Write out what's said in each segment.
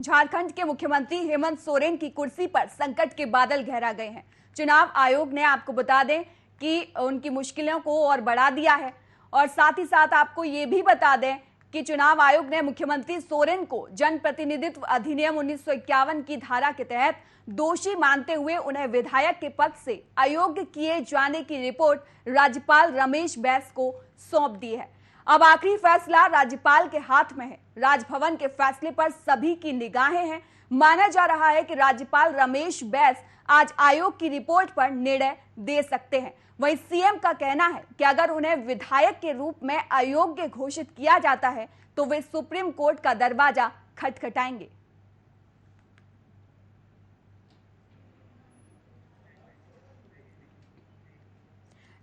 झारखंड के मुख्यमंत्री हेमंत सोरेन की कुर्सी पर संकट के बादल गहरा गए हैं। चुनाव आयोग ने आपको बता दें कि उनकी मुश्किलों को और बढ़ा दिया है और साथ ही साथ आपको ये भी बता दें कि चुनाव आयोग ने मुख्यमंत्री सोरेन को जनप्रतिनिधित्व अधिनियम 1951 की धारा के तहत दोषी मानते हुए उन्हें विधायक के पद से अयोग्य किए जाने की रिपोर्ट राज्यपाल रमेश बैस को सौंप दी है। अब आखिरी फैसला राज्यपाल के हाथ में है। राजभवन के फैसले पर सभी की निगाहें हैं। माना जा रहा है कि राज्यपाल रमेश बैस आज आयोग की रिपोर्ट पर निर्णय दे सकते हैं। वहीं सीएम का कहना है कि अगर उन्हें विधायक के रूप में अयोग्य घोषित किया जाता है तो वे सुप्रीम कोर्ट का दरवाजा खटखटाएंगे।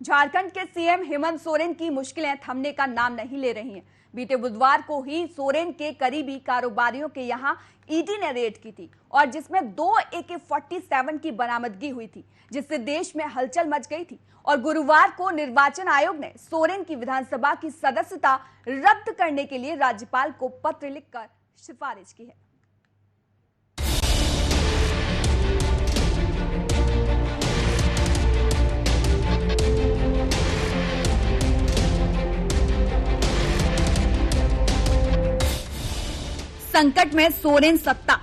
झारखंड के सीएम हेमंत सोरेन की मुश्किलें थमने का नाम नहीं ले रही हैं। बीते बुधवार को ही सोरेन के करीबी कारोबारियों के यहां ईडी ने रेड की थी और जिसमें 2 AK-47 की बरामदगी हुई थी, जिससे देश में हलचल मच गई थी। और गुरुवार को निर्वाचन आयोग ने सोरेन की विधानसभा की सदस्यता रद्द करने के लिए राज्यपाल को पत्र लिखकर सिफारिश की है। संकट में सोरेन सत्ता।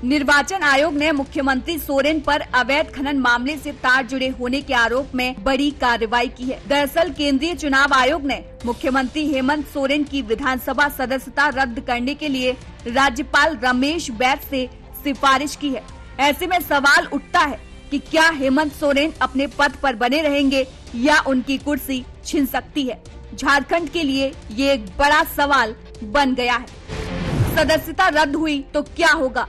निर्वाचन आयोग ने मुख्यमंत्री सोरेन पर अवैध खनन मामले से तार जुड़े होने के आरोप में बड़ी कार्रवाई की है। दरअसल केंद्रीय चुनाव आयोग ने मुख्यमंत्री हेमंत सोरेन की विधानसभा सदस्यता रद्द करने के लिए राज्यपाल रमेश बैस से सिफारिश की है। ऐसे में सवाल उठता है कि क्या हेमंत सोरेन अपने पद पर बने रहेंगे या उनकी कुर्सी छिन सकती है। झारखंड के लिए ये एक बड़ा सवाल बन गया है। सदस्यता रद्द हुई तो क्या होगा?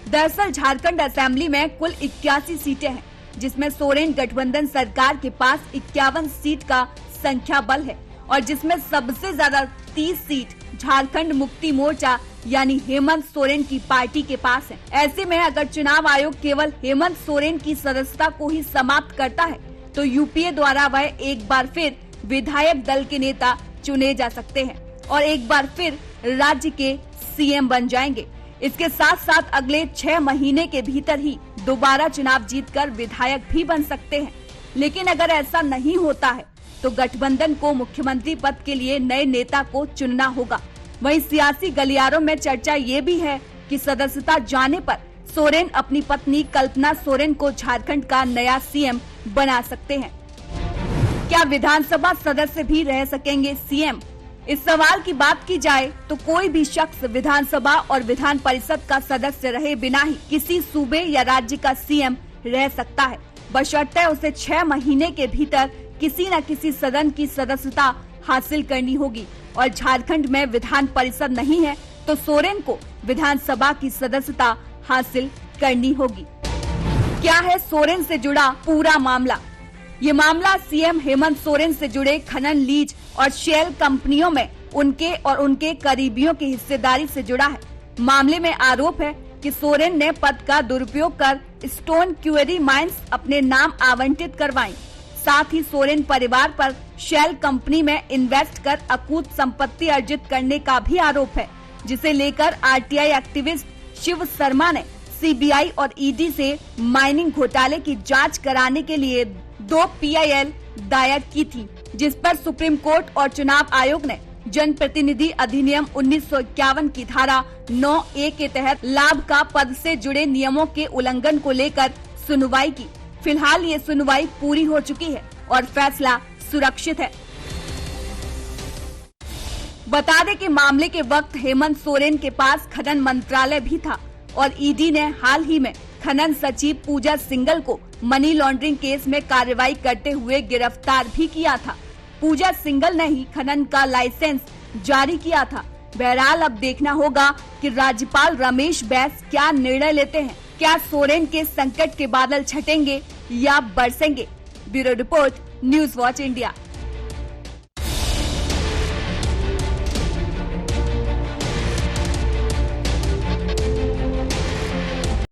दरअसल झारखंड असेंबली में कुल 81 सीटें हैं, जिसमें सोरेन गठबंधन सरकार के पास 51 सीट का संख्या बल है और जिसमें सबसे ज्यादा 30 सीट झारखंड मुक्ति मोर्चा यानी हेमंत सोरेन की पार्टी के पास है। ऐसे में अगर चुनाव आयोग केवल हेमंत सोरेन की सदस्यता को ही समाप्त करता है तो यूपीए द्वारा वह एक बार फिर विधायक दल के नेता चुने जा सकते हैं और एक बार फिर राज्य के सीएम बन जाएंगे। इसके साथ साथ अगले 6 महीने के भीतर ही दोबारा चुनाव जीतकर विधायक भी बन सकते हैं। लेकिन अगर ऐसा नहीं होता है तो गठबंधन को मुख्यमंत्री पद के लिए नए नेता को चुनना होगा। वहीं सियासी गलियारों में चर्चा ये भी है कि सदस्यता जाने पर सोरेन अपनी पत्नी कल्पना सोरेन को झारखंड का नया सीएम बना सकते हैं। क्या विधानसभा सदस्य भी रह सकेंगे सीएम? इस सवाल की बात की जाए तो कोई भी शख्स विधानसभा और विधान परिषद का सदस्य रहे बिना ही किसी सूबे या राज्य का सीएम रह सकता है, बशर्ते उसे 6 महीने के भीतर किसी न किसी सदन की सदस्यता हासिल करनी होगी। और झारखंड में विधान परिषद नहीं है तो सोरेन को विधानसभा की सदस्यता हासिल करनी होगी। क्या है सोरेन से जुड़ा पूरा मामला? ये मामला सीएम हेमंत सोरेन से जुड़े खनन, लीज और शेल कंपनियों में उनके और उनके करीबियों की हिस्सेदारी से जुड़ा है। मामले में आरोप है कि सोरेन ने पद का दुरुपयोग कर स्टोन क्वेरी माइंस अपने नाम आवंटित करवाई। साथ ही सोरेन परिवार पर शेल कंपनी में इन्वेस्ट कर अकूत संपत्ति अर्जित करने का भी आरोप है, जिसे लेकर आरटीआई एक्टिविस्ट शिव शर्मा ने सीबीआई और ईडी से माइनिंग घोटाले की जांच कराने के लिए 2 PIL दायर की थी, जिस पर सुप्रीम कोर्ट और चुनाव आयोग ने जनप्रतिनिधि अधिनियम 1951 की धारा 9A के तहत लाभ का पद से जुड़े नियमों के उल्लंघन को लेकर सुनवाई की। फिलहाल ये सुनवाई पूरी हो चुकी है और फैसला सुरक्षित है। बता दें कि मामले के वक्त हेमंत सोरेन के पास खनन मंत्रालय भी था और ईडी ने हाल ही में खनन सचिव पूजा सिंघल को मनी लॉन्ड्रिंग केस में कार्रवाई करते हुए गिरफ्तार भी किया था। पूजा सिंघल ने ही खनन का लाइसेंस जारी किया था। बहरहाल अब देखना होगा कि राज्यपाल रमेश बैस क्या निर्णय लेते हैं। क्या सोरेन के संकट के बादल छटेंगे या बरसेंगे? Bureau report, news watch India.